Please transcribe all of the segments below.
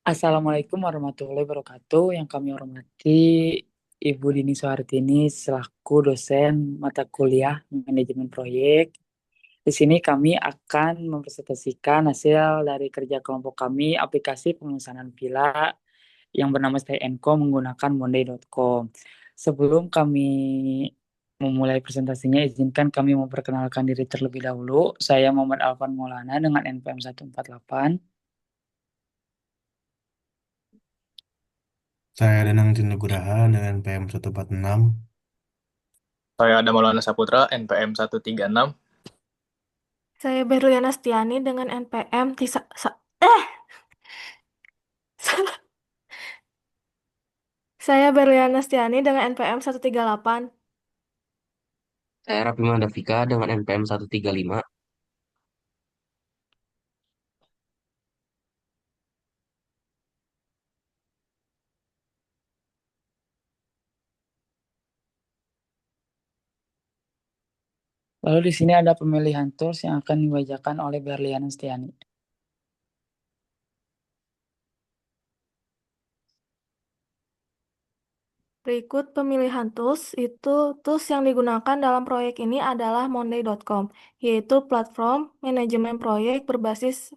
Assalamualaikum warahmatullahi wabarakatuh. Yang kami hormati Ibu Dini Soehartini selaku dosen mata kuliah manajemen proyek. Di sini kami akan mempresentasikan hasil dari kerja kelompok kami aplikasi pemesanan villa yang bernama Stay Co menggunakan monday.com. Sebelum kami memulai presentasinya, izinkan kami memperkenalkan diri terlebih dahulu. Saya Muhammad Alfan Maulana dengan NPM 148. Saya Danang Nugraha dengan PM 146. Saya ada Maulana Saputra, NPM 136. Saya Berliana Stiani dengan NPM Tisa, eh saya Berliana Stiani dengan NPM 138. Saya Raffi Davika dengan NPM 135. Lalu di sini ada pemilihan tools yang akan dibacakan oleh Berliana Stiani. Berikut pemilihan tools yang digunakan dalam proyek ini adalah monday.com, yaitu platform manajemen proyek berbasis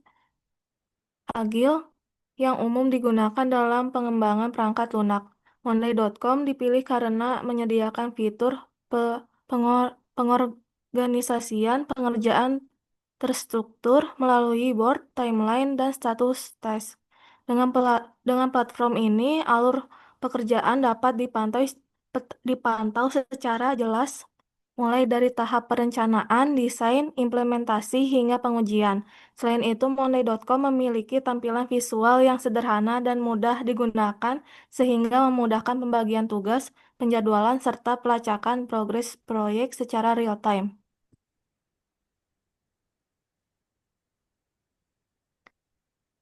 agil yang umum digunakan dalam pengembangan perangkat lunak. Monday.com dipilih karena menyediakan fitur pengorganisasian pengerjaan terstruktur melalui board, timeline, dan status task. Dengan platform ini, alur pekerjaan dapat dipantau secara jelas, mulai dari tahap perencanaan, desain, implementasi, hingga pengujian. Selain itu, monday.com memiliki tampilan visual yang sederhana dan mudah digunakan, sehingga memudahkan pembagian tugas, penjadwalan, serta pelacakan progres proyek secara real-time.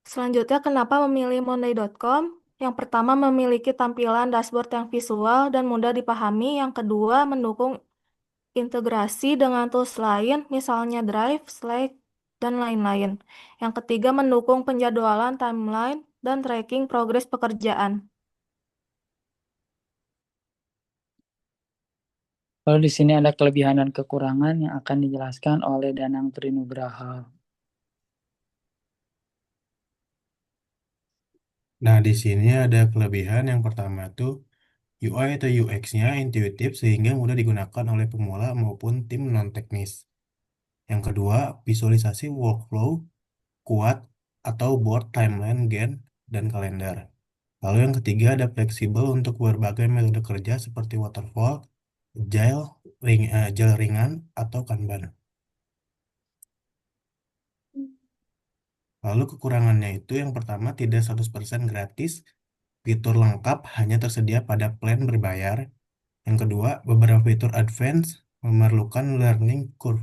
Selanjutnya, kenapa memilih monday.com? Yang pertama, memiliki tampilan dashboard yang visual dan mudah dipahami. Yang kedua, mendukung integrasi dengan tools lain, misalnya Drive, Slack, dan lain-lain. Yang ketiga, mendukung penjadwalan timeline dan tracking progres pekerjaan. Lalu di sini ada kelebihan dan kekurangan yang akan dijelaskan oleh Danang Trinugraha. Nah, di sini ada kelebihan yang pertama tuh UI atau UX-nya intuitif sehingga mudah digunakan oleh pemula maupun tim non-teknis. Yang kedua, visualisasi workflow kuat atau board timeline, Gantt, dan kalender. Lalu yang ketiga ada fleksibel untuk berbagai metode kerja seperti waterfall, agile ringan, atau Kanban. Lalu kekurangannya itu yang pertama tidak 100% gratis, fitur lengkap hanya tersedia pada plan berbayar. Yang kedua, beberapa fitur advance memerlukan learning curve.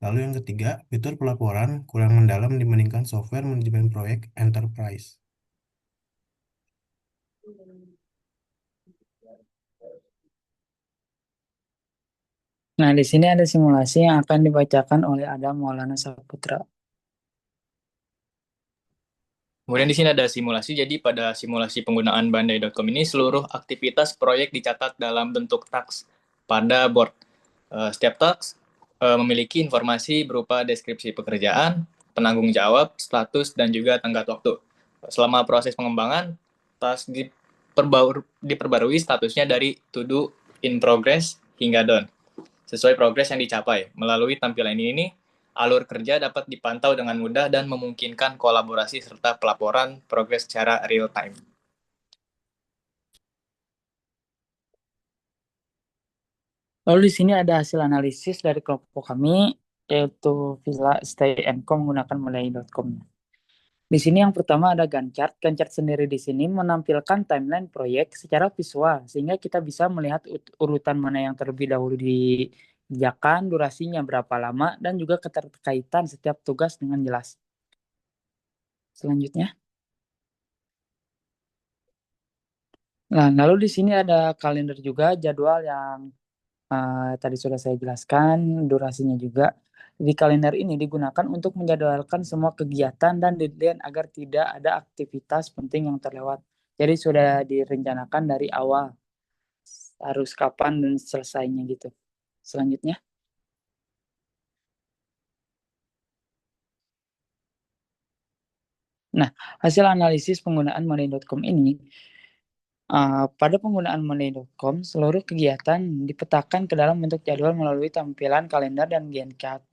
Lalu yang ketiga, fitur pelaporan kurang mendalam dibandingkan software manajemen proyek enterprise. Nah, di sini ada simulasi yang akan dibacakan oleh Adam Maulana Saputra. Kemudian di sini ada simulasi. Jadi pada simulasi penggunaan bandai.com ini seluruh aktivitas proyek dicatat dalam bentuk task pada board. Setiap task memiliki informasi berupa deskripsi pekerjaan, penanggung jawab, status, dan juga tenggat waktu. Selama proses pengembangan, task diperbarui statusnya dari to do, in progress, hingga done sesuai progres yang dicapai. Melalui tampilan ini, alur kerja dapat dipantau dengan mudah dan memungkinkan kolaborasi serta pelaporan progres secara real time. Lalu di sini ada hasil analisis dari kelompok kami, yaitu Villa Stay Co menggunakan monday.com. Di sini yang pertama ada Gantt chart. Gantt chart sendiri di sini menampilkan timeline proyek secara visual, sehingga kita bisa melihat urutan mana yang terlebih dahulu dikerjakan, durasinya berapa lama, dan juga keterkaitan setiap tugas dengan jelas. Selanjutnya. Nah, lalu di sini ada kalender juga, jadwal yang tadi sudah saya jelaskan, durasinya juga. Di kalender ini digunakan untuk menjadwalkan semua kegiatan dan deadline agar tidak ada aktivitas penting yang terlewat. Jadi sudah direncanakan dari awal harus kapan dan selesainya gitu. Selanjutnya, nah, hasil analisis penggunaan monday.com ini, pada penggunaan monday.com, seluruh kegiatan dipetakan ke dalam bentuk jadwal melalui tampilan kalender dan Gantt chart.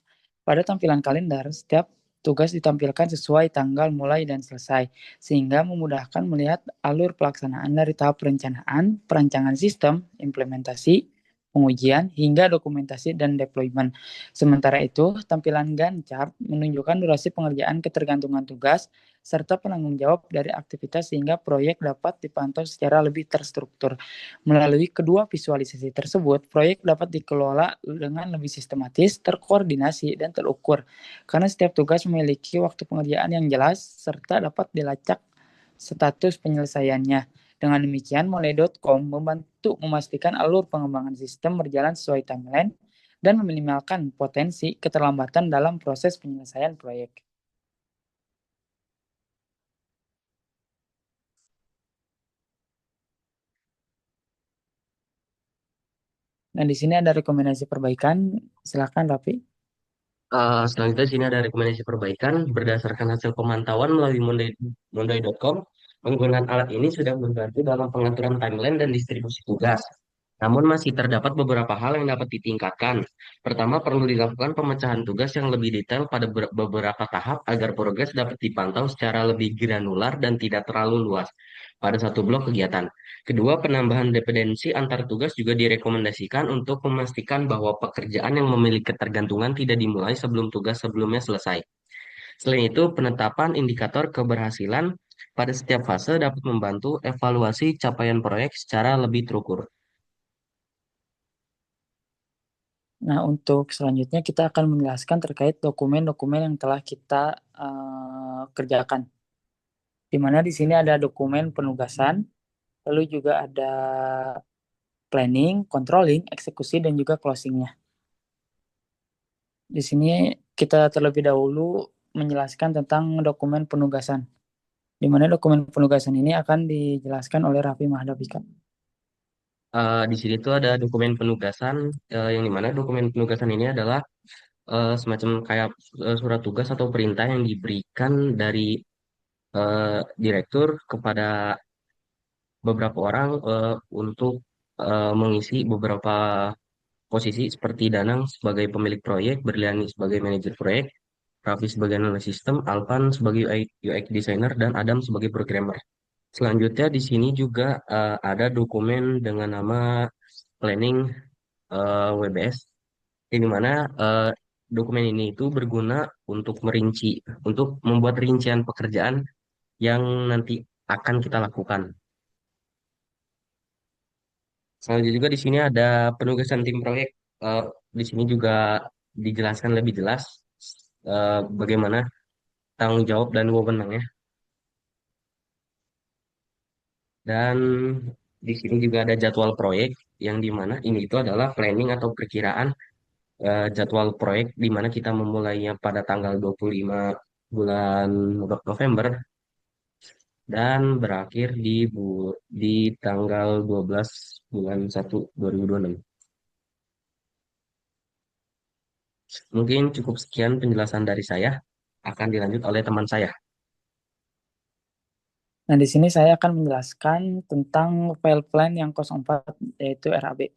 Pada tampilan kalender, setiap tugas ditampilkan sesuai tanggal mulai dan selesai, sehingga memudahkan melihat alur pelaksanaan dari tahap perencanaan, perancangan sistem, implementasi, pengujian, hingga dokumentasi dan deployment. Sementara itu, tampilan Gantt chart menunjukkan durasi pengerjaan ketergantungan tugas, serta penanggung jawab dari aktivitas sehingga proyek dapat dipantau secara lebih terstruktur. Melalui kedua visualisasi tersebut, proyek dapat dikelola dengan lebih sistematis, terkoordinasi, dan terukur. Karena setiap tugas memiliki waktu pengerjaan yang jelas, serta dapat dilacak status penyelesaiannya. Dengan demikian, Monday.com membantu memastikan alur pengembangan sistem berjalan sesuai timeline dan meminimalkan potensi keterlambatan dalam proses penyelesaian proyek. Nah, di sini ada rekomendasi perbaikan. Silakan, Raffi. Selanjutnya di sini ada rekomendasi perbaikan berdasarkan hasil pemantauan melalui monday.com. Penggunaan alat ini sudah membantu dalam pengaturan timeline dan distribusi tugas. Namun masih terdapat beberapa hal yang dapat ditingkatkan. Pertama, perlu dilakukan pemecahan tugas yang lebih detail pada beberapa tahap agar progres dapat dipantau secara lebih granular dan tidak terlalu luas pada satu blok kegiatan. Kedua, penambahan dependensi antar tugas juga direkomendasikan untuk memastikan bahwa pekerjaan yang memiliki ketergantungan tidak dimulai sebelum tugas sebelumnya selesai. Selain itu, penetapan indikator keberhasilan pada setiap fase dapat membantu evaluasi capaian proyek secara lebih terukur. Nah, untuk selanjutnya kita akan menjelaskan terkait dokumen-dokumen yang telah kita kerjakan. Di mana di sini ada dokumen penugasan, lalu juga ada planning, controlling, eksekusi, dan juga closing-nya. Di sini kita terlebih dahulu menjelaskan tentang dokumen penugasan, di mana dokumen penugasan ini akan dijelaskan oleh Raffi Mahdabika. Di sini tuh ada dokumen penugasan, yang dimana dokumen penugasan ini adalah semacam kayak surat tugas atau perintah yang diberikan dari direktur kepada beberapa orang untuk mengisi beberapa posisi seperti Danang sebagai pemilik proyek, Berliani sebagai manajer proyek, Raffi sebagai analis sistem, Alvan sebagai UX designer, dan Adam sebagai programmer. Selanjutnya di sini juga ada dokumen dengan nama planning WBS, di mana dokumen ini itu berguna untuk untuk membuat rincian pekerjaan yang nanti akan kita lakukan. Selanjutnya juga di sini ada penugasan tim proyek. Eh, di sini juga dijelaskan lebih jelas bagaimana tanggung jawab dan wewenangnya. Dan di sini juga ada jadwal proyek yang dimana ini itu adalah planning atau perkiraan jadwal proyek di mana kita memulainya pada tanggal 25 bulan November dan berakhir di tanggal 12 bulan 1 2026. Mungkin cukup sekian penjelasan dari saya. Akan dilanjut oleh teman saya. Nah, di sini saya akan menjelaskan tentang file plan yang 04, yaitu RAB.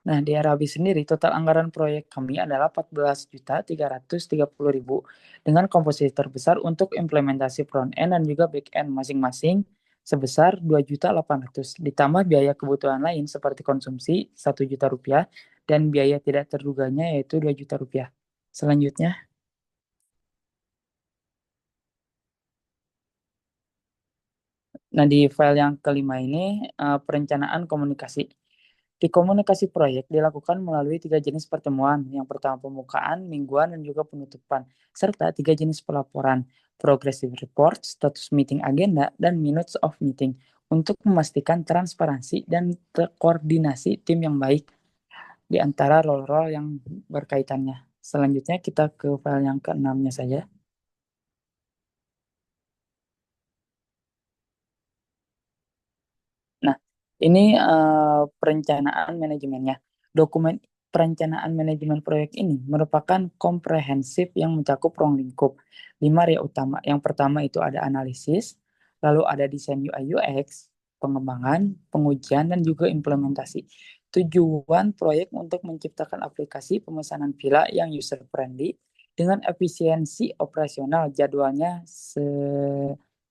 Nah, di RAB sendiri, total anggaran proyek kami adalah 14.330.000 dengan komposisi terbesar untuk implementasi front-end dan juga back-end masing-masing sebesar 2.800.000. Ditambah biaya kebutuhan lain seperti konsumsi 1 juta rupiah dan biaya tidak terduganya yaitu 2 juta rupiah. Selanjutnya, nah di file yang kelima ini perencanaan komunikasi. Di komunikasi proyek dilakukan melalui 3 jenis pertemuan. Yang pertama pembukaan, mingguan, dan juga penutupan. Serta 3 jenis pelaporan, progressive report, status meeting agenda, dan minutes of meeting. Untuk memastikan transparansi dan koordinasi tim yang baik. di antara role-role yang berkaitannya. Selanjutnya kita ke file yang keenamnya saja. Nah, ini perencanaan manajemennya. Dokumen perencanaan manajemen proyek ini merupakan komprehensif yang mencakup ruang lingkup. 5 area utama. Yang pertama itu ada analisis, lalu ada desain UI UX, pengembangan, pengujian, dan juga implementasi. Tujuan proyek untuk menciptakan aplikasi pemesanan villa yang user friendly dengan efisiensi operasional. Jadwalnya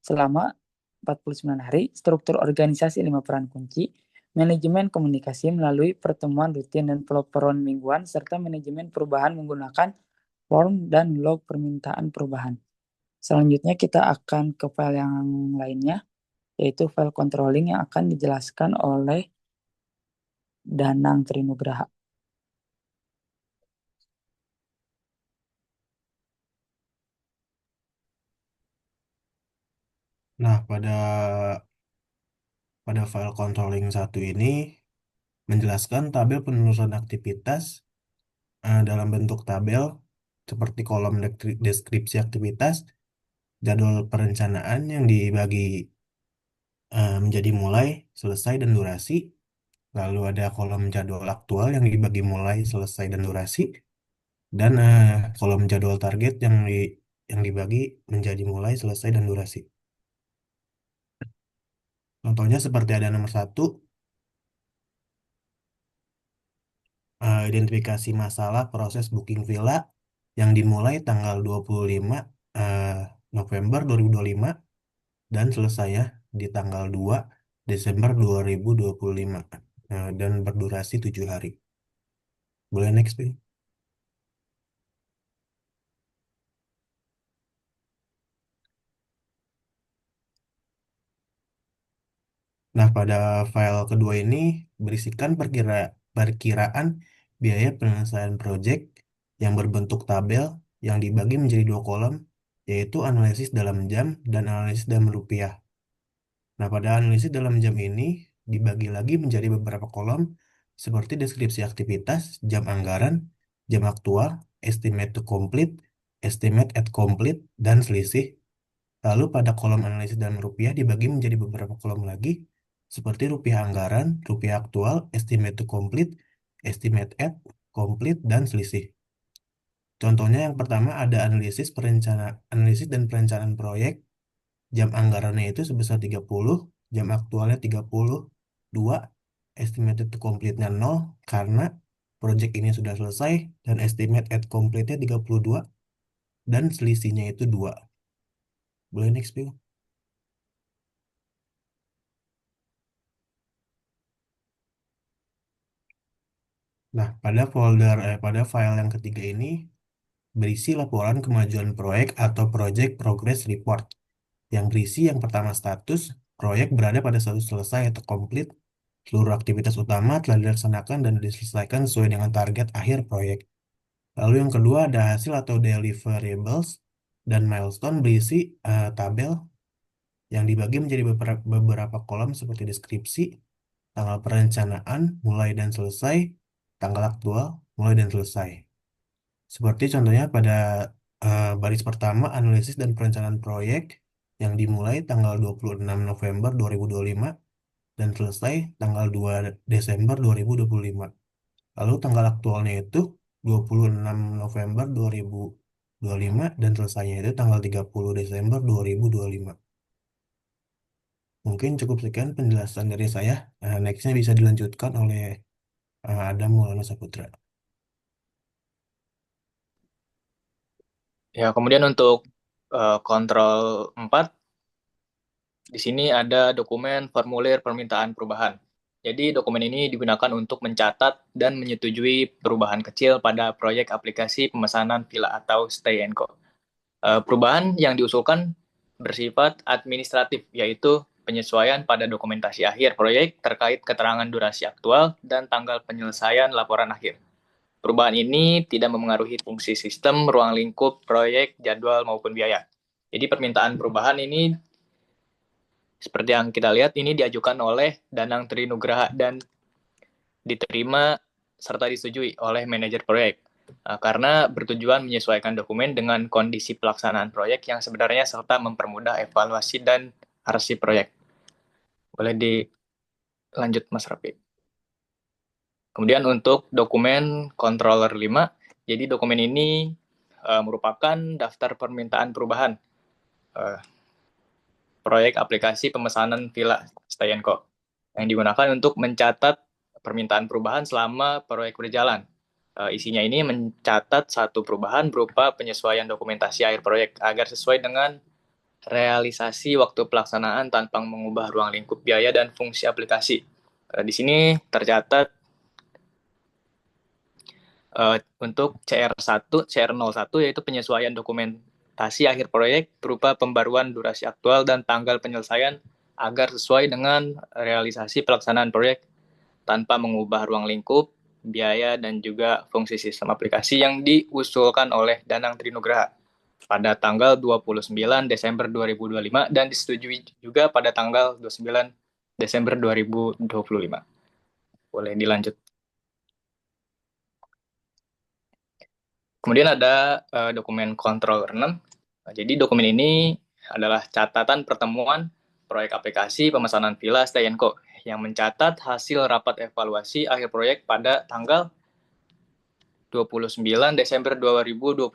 selama 49 hari, struktur organisasi 5 peran kunci, manajemen komunikasi melalui pertemuan rutin dan pelaporan mingguan, serta manajemen perubahan menggunakan form dan log permintaan perubahan. Selanjutnya kita akan ke file yang lainnya, yaitu file controlling yang akan dijelaskan oleh Danang Trinugraha. Nah, pada file controlling 1 ini menjelaskan tabel penelusuran aktivitas dalam bentuk tabel seperti kolom deskripsi aktivitas, jadwal perencanaan yang dibagi menjadi mulai, selesai, dan durasi. Lalu ada kolom jadwal aktual yang dibagi mulai, selesai, dan durasi. Dan kolom jadwal target yang dibagi menjadi mulai, selesai, dan durasi. Contohnya seperti ada nomor 1, identifikasi masalah proses booking villa yang dimulai tanggal 25 November 2025 dan selesainya di tanggal 2 Desember 2025 dan berdurasi 7 hari. Boleh next, Pi? Nah, pada file kedua ini berisikan perkiraan biaya penyelesaian proyek yang berbentuk tabel yang dibagi menjadi 2 kolom, yaitu analisis dalam jam dan analisis dalam rupiah. Nah, pada analisis dalam jam ini dibagi lagi menjadi beberapa kolom seperti deskripsi aktivitas, jam anggaran, jam aktual, estimate to complete, estimate at complete, dan selisih. Lalu pada kolom analisis dalam rupiah dibagi menjadi beberapa kolom lagi seperti rupiah anggaran, rupiah aktual, estimate to complete, estimate at complete, dan selisih. Contohnya yang pertama ada analisis dan perencanaan proyek. Jam anggarannya itu sebesar 30, jam aktualnya 32, estimated to complete-nya 0 karena proyek ini sudah selesai, dan estimate at complete-nya 32, dan selisihnya itu 2. Boleh next, Pil? Nah, pada file yang ketiga ini berisi laporan kemajuan proyek atau Project Progress Report yang berisi yang pertama status proyek berada pada status selesai atau komplit, seluruh aktivitas utama telah dilaksanakan dan diselesaikan sesuai dengan target akhir proyek. Lalu yang kedua ada hasil atau deliverables dan milestone berisi tabel yang dibagi menjadi beberapa kolom seperti deskripsi, tanggal perencanaan, mulai dan selesai, tanggal aktual, mulai dan selesai. Seperti contohnya pada baris pertama analisis dan perencanaan proyek yang dimulai tanggal 26 November 2025 dan selesai tanggal 2 Desember 2025. Lalu tanggal aktualnya itu 26 November 2025 dan selesainya itu tanggal 30 Desember 2025. Mungkin cukup sekian penjelasan dari saya. Nextnya bisa dilanjutkan oleh Adam Maulana Saputra. Ya, kemudian untuk kontrol 4, di sini ada dokumen formulir permintaan perubahan. Jadi dokumen ini digunakan untuk mencatat dan menyetujui perubahan kecil pada proyek aplikasi pemesanan villa atau Stay & Co. Perubahan yang diusulkan bersifat administratif, yaitu penyesuaian pada dokumentasi akhir proyek terkait keterangan durasi aktual dan tanggal penyelesaian laporan akhir. Perubahan ini tidak memengaruhi fungsi sistem, ruang lingkup, proyek, jadwal, maupun biaya. Jadi permintaan perubahan ini, seperti yang kita lihat, ini diajukan oleh Danang Trinugraha dan diterima serta disetujui oleh manajer proyek. Karena bertujuan menyesuaikan dokumen dengan kondisi pelaksanaan proyek yang sebenarnya serta mempermudah evaluasi dan arsip proyek. Boleh dilanjut Mas Rafi. Kemudian untuk dokumen controller 5, jadi dokumen ini merupakan daftar permintaan perubahan proyek aplikasi pemesanan villa Stay & Co yang digunakan untuk mencatat permintaan perubahan selama proyek berjalan. Isinya ini mencatat satu perubahan berupa penyesuaian dokumentasi akhir proyek agar sesuai dengan realisasi waktu pelaksanaan tanpa mengubah ruang lingkup biaya dan fungsi aplikasi. Di sini tercatat untuk CR01 yaitu penyesuaian dokumentasi akhir proyek berupa pembaruan durasi aktual dan tanggal penyelesaian agar sesuai dengan realisasi pelaksanaan proyek tanpa mengubah ruang lingkup, biaya, dan juga fungsi sistem aplikasi yang diusulkan oleh Danang Trinugraha pada tanggal 29 Desember 2025 dan disetujui juga pada tanggal 29 Desember 2025. Boleh dilanjut. Kemudian ada dokumen controller 6. Jadi dokumen ini adalah catatan pertemuan proyek aplikasi pemesanan villa Stay & Co yang mencatat hasil rapat evaluasi akhir proyek pada tanggal 29 Desember 2025.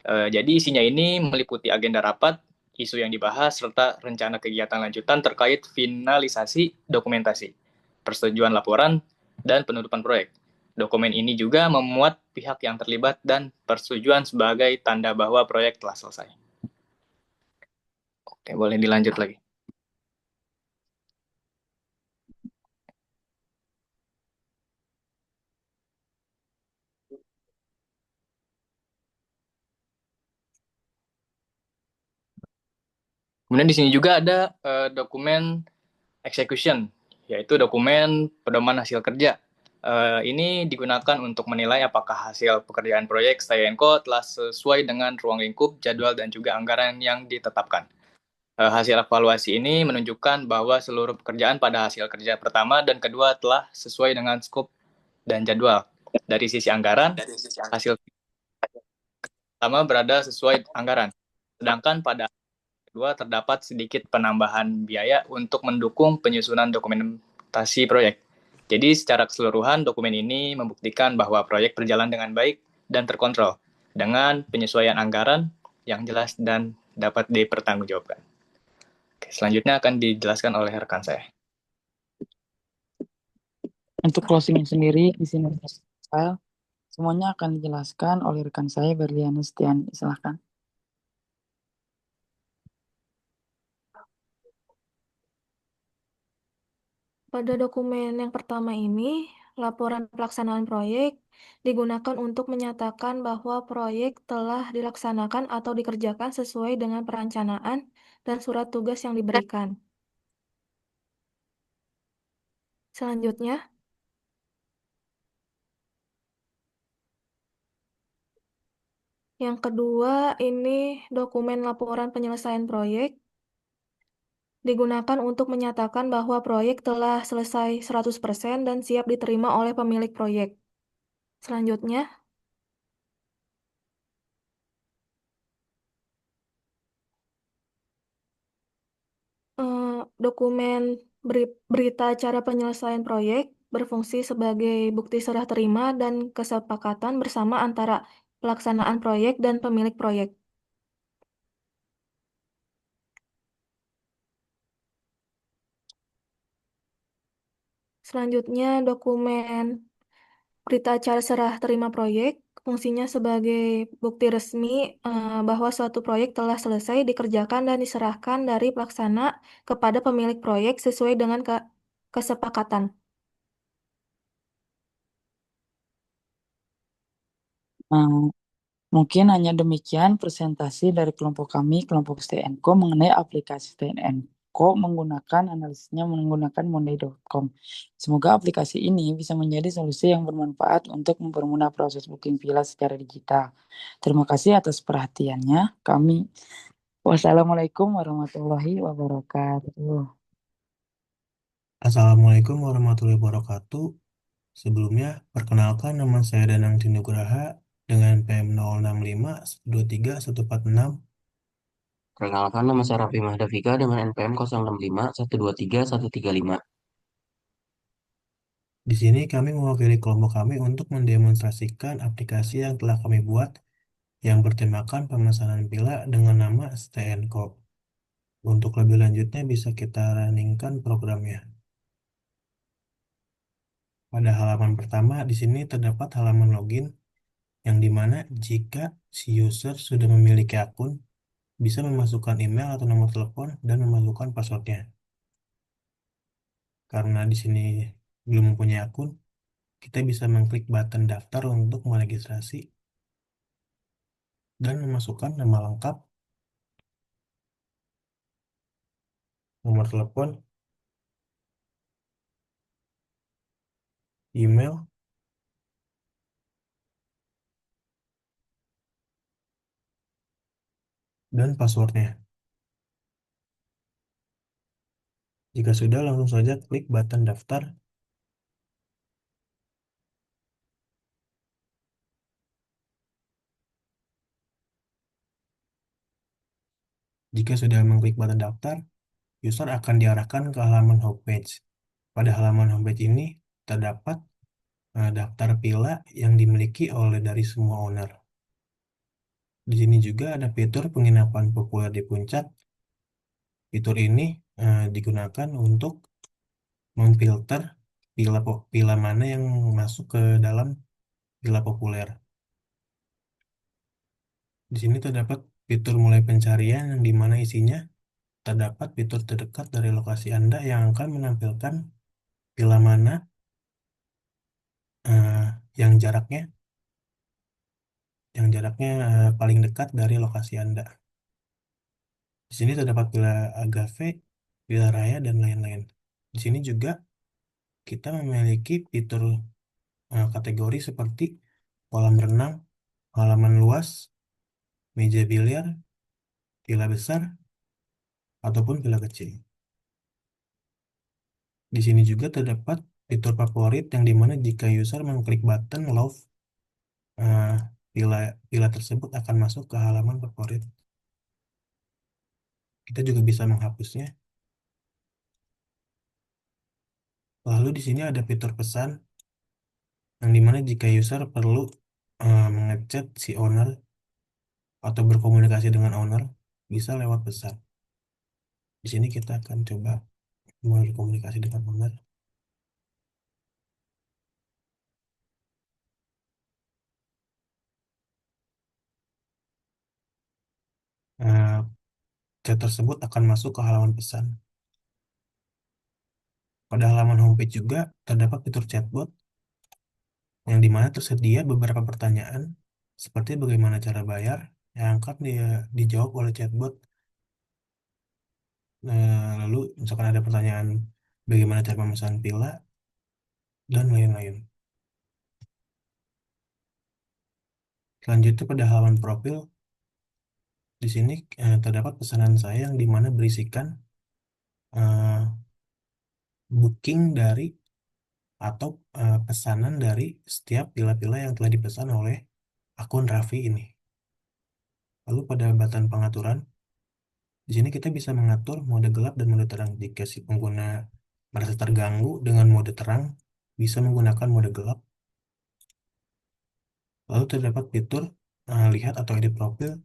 Jadi isinya ini meliputi agenda rapat, isu yang dibahas, serta rencana kegiatan lanjutan terkait finalisasi dokumentasi, persetujuan laporan, dan penutupan proyek. Dokumen ini juga memuat pihak yang terlibat dan persetujuan sebagai tanda bahwa proyek telah selesai. Oke, boleh dilanjut lagi. Kemudian di sini juga ada dokumen execution, yaitu dokumen pedoman hasil kerja. Ini digunakan untuk menilai apakah hasil pekerjaan proyek Stay & Co telah sesuai dengan ruang lingkup, jadwal, dan juga anggaran yang ditetapkan. Hasil evaluasi ini menunjukkan bahwa seluruh pekerjaan pada hasil kerja pertama dan kedua telah sesuai dengan skop dan jadwal. Dari sisi anggaran, hasil pertama berada sesuai anggaran. Sedangkan pada kedua terdapat sedikit penambahan biaya untuk mendukung penyusunan dokumentasi proyek. Jadi secara keseluruhan dokumen ini membuktikan bahwa proyek berjalan dengan baik dan terkontrol dengan penyesuaian anggaran yang jelas dan dapat dipertanggungjawabkan. Oke, selanjutnya akan dijelaskan oleh rekan saya. Untuk closing sendiri di sini semuanya akan dijelaskan oleh rekan saya Berliana Setiani. Silahkan. Pada dokumen yang pertama ini, laporan pelaksanaan proyek digunakan untuk menyatakan bahwa proyek telah dilaksanakan atau dikerjakan sesuai dengan perencanaan dan surat tugas yang diberikan. Selanjutnya, yang kedua ini dokumen laporan penyelesaian proyek digunakan untuk menyatakan bahwa proyek telah selesai 100% dan siap diterima oleh pemilik proyek. Selanjutnya, dokumen berita acara penyelesaian proyek berfungsi sebagai bukti serah terima dan kesepakatan bersama antara pelaksanaan proyek dan pemilik proyek. Selanjutnya, dokumen berita acara serah terima proyek fungsinya sebagai bukti resmi bahwa suatu proyek telah selesai dikerjakan dan diserahkan dari pelaksana kepada pemilik proyek sesuai dengan kesepakatan. Mungkin hanya demikian presentasi dari kelompok kami, kelompok Stay&Co mengenai aplikasi Stay&Co menggunakan analisisnya menggunakan monday.com. Semoga aplikasi ini bisa menjadi solusi yang bermanfaat untuk mempermudah proses booking villa secara digital. Terima kasih atas perhatiannya. Wassalamualaikum warahmatullahi wabarakatuh. Assalamualaikum warahmatullahi wabarakatuh. Sebelumnya, perkenalkan nama saya Danang Tindugraha dengan PM 065 123 146. Perkenalkan, nama saya Raffi Mahdafika dengan NPM 065 123 135. Di sini kami mewakili kelompok kami untuk mendemonstrasikan aplikasi yang telah kami buat yang bertemakan pemesanan pila dengan nama STNCO. Untuk lebih lanjutnya bisa kita runningkan programnya. Pada halaman pertama di sini terdapat halaman login yang dimana jika si user sudah memiliki akun bisa memasukkan email atau nomor telepon dan memasukkan passwordnya. Karena di sini belum mempunyai akun, kita bisa mengklik button daftar untuk meregistrasi dan memasukkan nama lengkap, nomor telepon, email, dan passwordnya. Jika sudah, langsung saja klik button daftar. Jika sudah mengklik button daftar, user akan diarahkan ke halaman homepage. Pada halaman homepage ini terdapat daftar pila yang dimiliki oleh dari semua owner. Di sini juga ada fitur penginapan populer di puncak. Fitur ini digunakan untuk memfilter pila mana yang masuk ke dalam pila populer. Di sini terdapat fitur mulai pencarian yang dimana isinya terdapat fitur terdekat dari lokasi Anda yang akan menampilkan pila mana eh, yang jaraknya paling dekat dari lokasi Anda. Di sini terdapat pila Agave, pila Raya, dan lain-lain. Di sini juga kita memiliki fitur kategori seperti kolam renang, halaman luas, meja biliar, pila besar, ataupun pila kecil. Di sini juga terdapat fitur favorit yang dimana jika user mengklik button love, eh, pila pila tersebut akan masuk ke halaman favorit. Kita juga bisa menghapusnya. Lalu di sini ada fitur pesan yang dimana jika user perlu mengechat si owner atau berkomunikasi dengan owner bisa lewat pesan. Di sini kita akan coba berkomunikasi dengan owner. Eh, Chat tersebut akan masuk ke halaman pesan. Pada halaman homepage juga terdapat fitur chatbot yang dimana tersedia beberapa pertanyaan seperti bagaimana cara bayar yang akan dijawab oleh chatbot. Lalu misalkan ada pertanyaan bagaimana cara memesan pila dan lain-lain. Selanjutnya pada halaman profil di sini terdapat pesanan saya yang dimana berisikan eh, booking dari atau pesanan dari setiap pila-pila yang telah dipesan oleh akun Raffi ini. Lalu pada button pengaturan, di sini kita bisa mengatur mode gelap dan mode terang. Jika si pengguna merasa terganggu dengan mode terang, bisa menggunakan mode gelap. Lalu terdapat fitur lihat atau edit profil,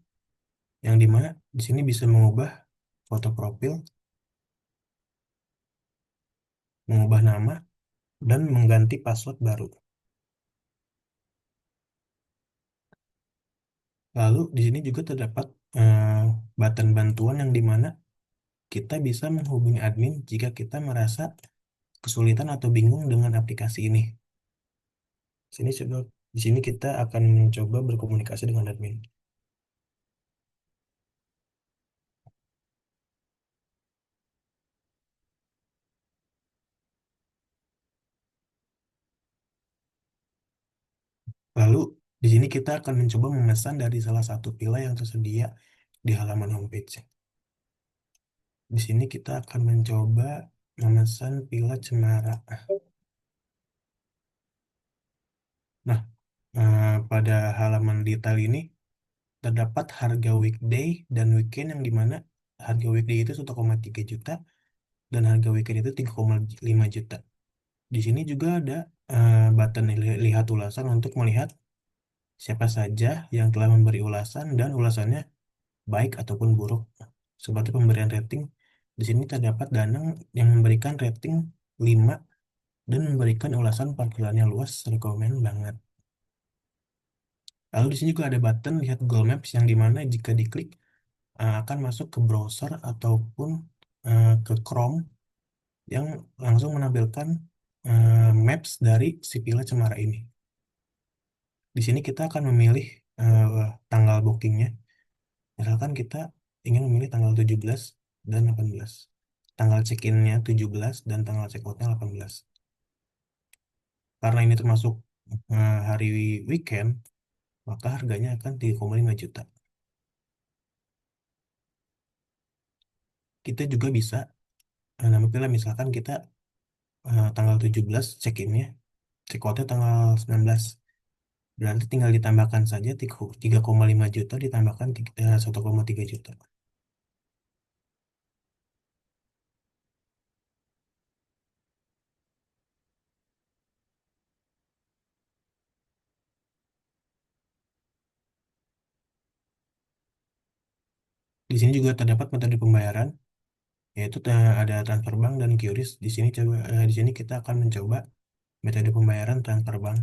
yang dimana di sini bisa mengubah foto profil, mengubah nama, dan mengganti password baru. Lalu di sini juga terdapat button bantuan yang dimana kita bisa menghubungi admin jika kita merasa kesulitan atau bingung dengan aplikasi ini. Di sini kita akan mencoba berkomunikasi dengan admin. Lalu di sini kita akan mencoba memesan dari salah satu pila yang tersedia di halaman homepage. Di sini kita akan mencoba memesan pila cemara. Nah, pada halaman detail ini terdapat harga weekday dan weekend yang dimana harga weekday itu 1,3 juta dan harga weekend itu 3,5 juta. Di sini juga ada button lihat ulasan untuk melihat siapa saja yang telah memberi ulasan dan ulasannya baik ataupun buruk. Seperti pemberian rating, di sini terdapat Danang yang memberikan rating 5 dan memberikan ulasan parkirannya luas, rekomen banget. Lalu di sini juga ada button lihat Google Maps yang dimana jika diklik akan masuk ke browser ataupun ke Chrome yang langsung menampilkan maps dari si Villa Cemara ini. Di sini kita akan memilih tanggal bookingnya. Misalkan kita ingin memilih tanggal 17 dan 18. Tanggal check-in-nya 17 dan tanggal check-out-nya 18. Karena ini termasuk hari weekend, maka harganya akan 3,5 juta. Kita juga bisa nampilnya misalkan kita tanggal 17 check-in-nya, check-out-nya tanggal 19. Berarti tinggal ditambahkan saja 3,5 juta ditambahkan 1,3 juta. Di sini juga terdapat metode pembayaran, yaitu ada transfer bank dan QRIS. Di sini kita akan mencoba metode pembayaran transfer bank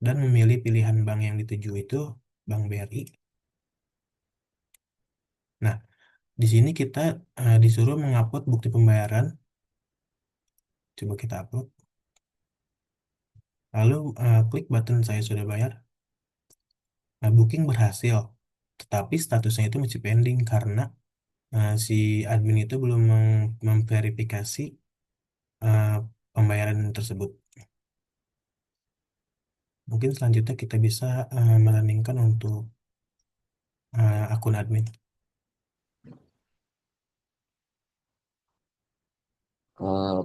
dan memilih pilihan bank yang dituju itu Bank BRI. Nah, di sini kita disuruh mengupload bukti pembayaran. Coba kita upload. Lalu klik button saya sudah bayar. Nah, booking berhasil, tetapi statusnya itu masih pending karena si admin itu belum memverifikasi eh, pembayaran tersebut. Mungkin selanjutnya kita bisa meruningkan untuk akun admin.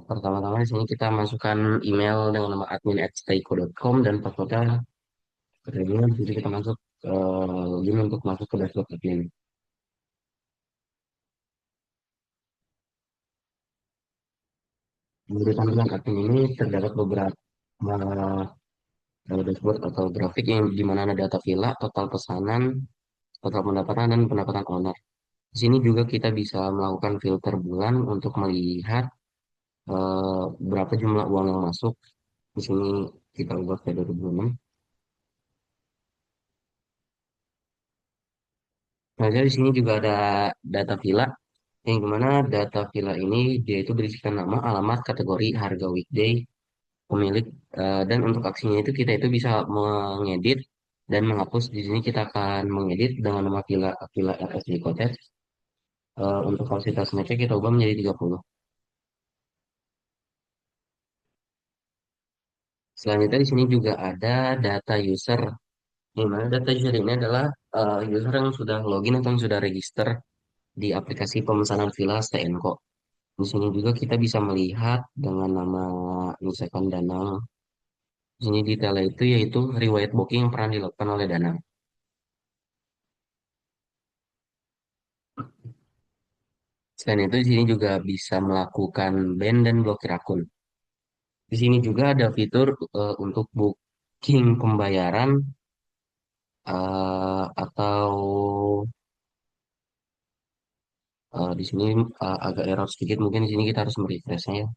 Pertama-tama di sini kita masukkan email dengan nama admin@stayco.com dan passwordnya kemudian jadi kita masuk login untuk masuk ke dashboard admin. Di tampilan admin ini terdapat beberapa dashboard atau grafik yang di mana ada data villa, total pesanan, total pendapatan, dan pendapatan owner. Di sini juga kita bisa melakukan filter bulan untuk melihat berapa jumlah uang yang masuk. Di sini kita ubah ke 2006. Nah, jadi di sini juga ada data villa, yang dimana data villa ini dia itu berisikan nama, alamat, kategori, harga weekday, pemilik, dan untuk aksinya itu kita itu bisa mengedit dan menghapus. Di sini kita akan mengedit dengan nama villa villa RSJ Cottage. Untuk kapasitas matchnya kita ubah menjadi 30. Selanjutnya di sini juga ada data user, di mana data user ini adalah user yang sudah login atau yang sudah register di aplikasi pemesanan villa STNCO. Di sini juga kita bisa melihat dengan nama misalkan Danang. Di sini detailnya itu yaitu riwayat booking yang pernah dilakukan oleh Danang. Selain itu di sini juga bisa melakukan ban dan blokir akun. Di sini juga ada fitur untuk booking pembayaran atau di sini agak error sedikit. Mungkin di sini kita harus merefreshnya ya.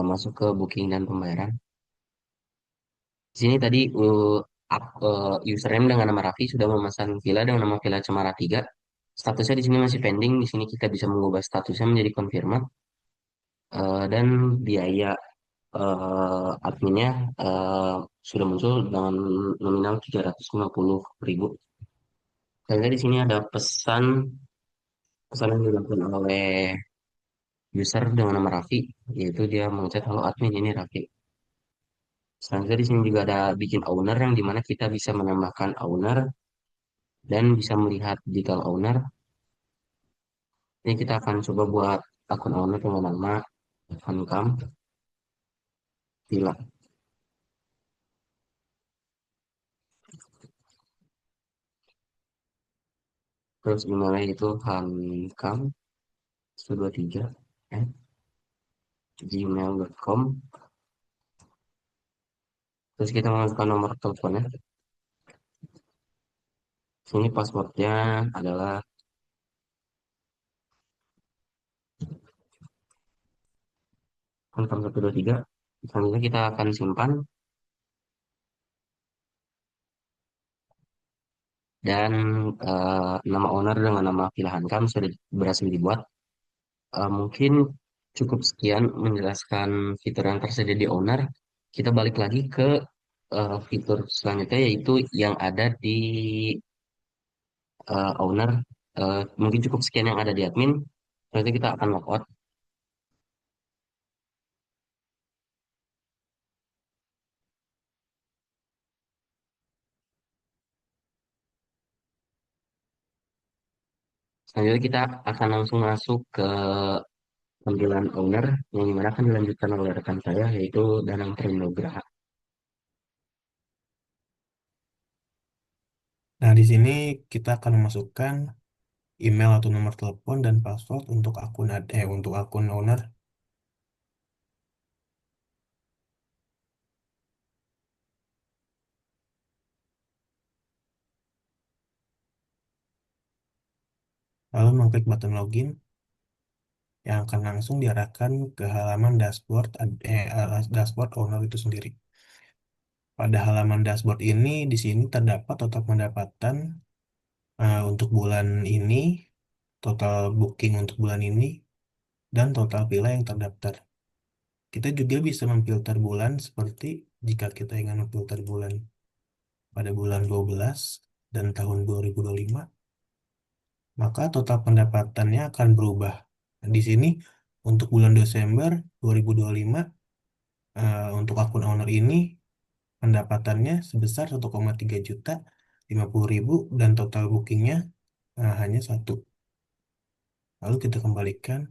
Masuk ke booking dan pembayaran. Di sini tadi username dengan nama Raffi sudah memesan villa dengan nama Villa Cemara 3. Statusnya di sini masih pending. Di sini kita bisa mengubah statusnya menjadi confirmed. Dan biaya adminnya sudah muncul dengan nominal 350.000. Saya di sini ada pesan yang dilakukan oleh user dengan nama Raffi, yaitu dia mengechat halo admin ini Raffi. Selanjutnya di sini juga ada bikin owner yang dimana kita bisa menambahkan owner dan bisa melihat detail owner. Ini kita akan coba buat akun owner dengan nama Hankam Villa. Terus emailnya itu hankam 123 at gmail.com. Terus kita masukkan nomor teleponnya. Sini passwordnya adalah hankam 123. Selanjutnya kita akan simpan dan nama owner dengan nama Villa Hankam sudah berhasil dibuat. Mungkin cukup sekian menjelaskan fitur yang tersedia di owner. Kita balik lagi ke fitur selanjutnya yaitu yang ada di owner. Mungkin cukup sekian yang ada di admin. Nanti kita akan logout. Selanjutnya kita akan langsung masuk ke tampilan owner yang dimana akan dilanjutkan oleh rekan saya yaitu Danang Trinugraha. Nah, di sini kita akan memasukkan email atau nomor telepon dan password untuk untuk akun owner. Lalu mengklik button login yang akan langsung diarahkan ke halaman dashboard owner itu sendiri. Pada halaman dashboard ini, di sini terdapat total pendapatan untuk bulan ini, total booking untuk bulan ini, dan total villa yang terdaftar. Kita juga bisa memfilter bulan seperti jika kita ingin memfilter bulan pada bulan 12 dan tahun 2025, maka total pendapatannya akan berubah. Di sini untuk bulan Desember 2025 untuk akun owner ini pendapatannya sebesar 1,3 juta 50.000 dan total bookingnya hanya satu. Lalu kita kembalikan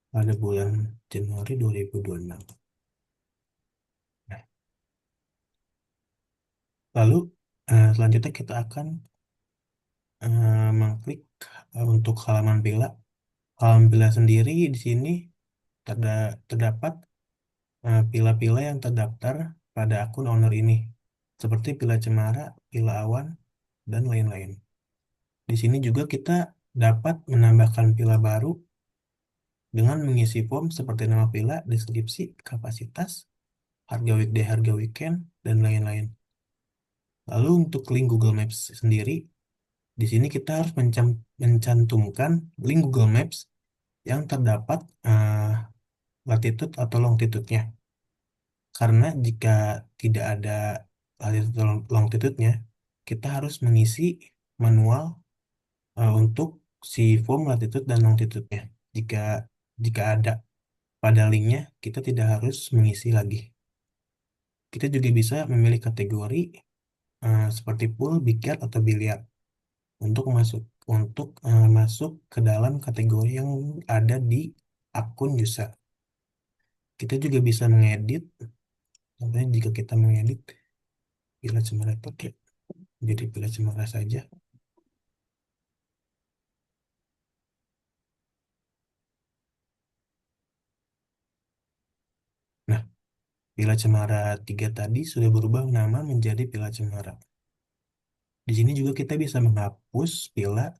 pada bulan Januari 2026. Nah, lalu selanjutnya kita akan mengklik untuk halaman villa. Halaman villa sendiri di sini terdapat villa-villa yang terdaftar pada akun owner ini, seperti Villa Cemara, Villa Awan, dan lain-lain. Di sini juga kita dapat menambahkan villa baru dengan mengisi form seperti nama villa, deskripsi, kapasitas, harga weekday, harga weekend, dan lain-lain. Lalu untuk link Google Maps sendiri, di sini kita harus mencantumkan link Google Maps yang terdapat latitude atau longitude-nya. Karena jika tidak ada latitude atau longitude-nya, kita harus mengisi manual untuk si form latitude dan longitude-nya. Jika jika ada pada linknya, kita tidak harus mengisi lagi. Kita juga bisa memilih kategori seperti pool, backyard, atau biliar untuk masuk ke dalam kategori yang ada di akun user. Kita juga bisa mengedit. Contohnya jika kita mengedit Villa Cemara pakai jadi Villa Cemara saja. Nah, Villa Cemara 3 tadi sudah berubah nama menjadi Villa Cemara. Di sini juga kita bisa menghapus villa.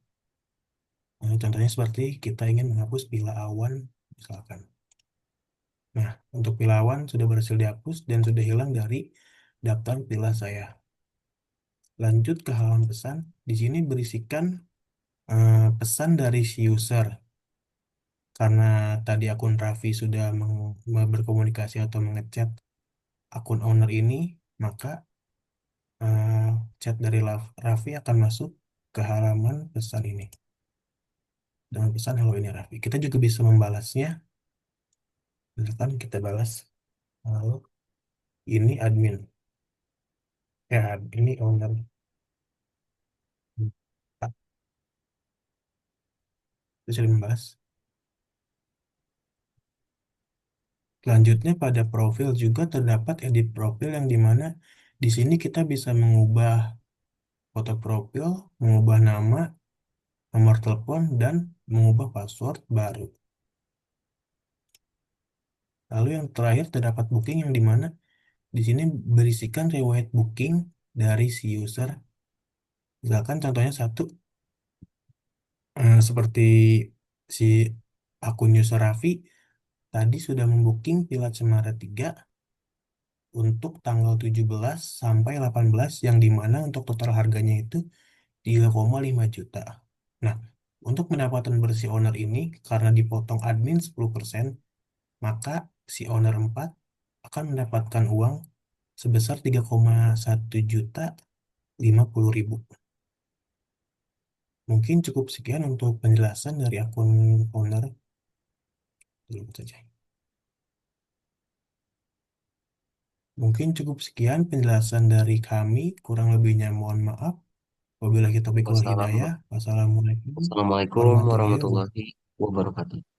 Contohnya seperti kita ingin menghapus Villa Awan misalkan. Nah, untuk Villa Awan sudah berhasil dihapus dan sudah hilang dari daftar villa saya. Lanjut ke halaman pesan. Di sini berisikan pesan dari si user. Karena tadi akun Raffi sudah berkomunikasi atau mengechat akun owner ini, maka chat dari Raffi akan masuk ke halaman pesan ini dengan pesan "Halo, ini Raffi." Kita juga bisa membalasnya. Misalkan kita balas, "Halo, ini admin." Ya, ini owner. Itu 15. Selanjutnya pada profil juga terdapat edit profil yang dimana di sini kita bisa mengubah foto profil, mengubah nama, nomor telepon, dan mengubah password baru. Lalu yang terakhir terdapat booking yang dimana di sini berisikan riwayat booking dari si user. Misalkan contohnya satu, seperti si akun user Raffi tadi sudah membooking Villa Cemara 3 untuk tanggal 17 sampai 18 yang dimana untuk total harganya itu 3,5 juta. Nah, untuk pendapatan bersih owner ini karena dipotong admin 10%, maka si owner 4 akan mendapatkan uang sebesar 3,1 juta 50 ribu. Mungkin cukup sekian untuk penjelasan dari akun owner. Dulu saja. Mungkin cukup sekian penjelasan dari kami. Kurang lebihnya mohon maaf. Wabillahi taufiq wal hidayah. Wassalamualaikum Wassalamualaikum warahmatullahi wabarakatuh. warahmatullahi wabarakatuh.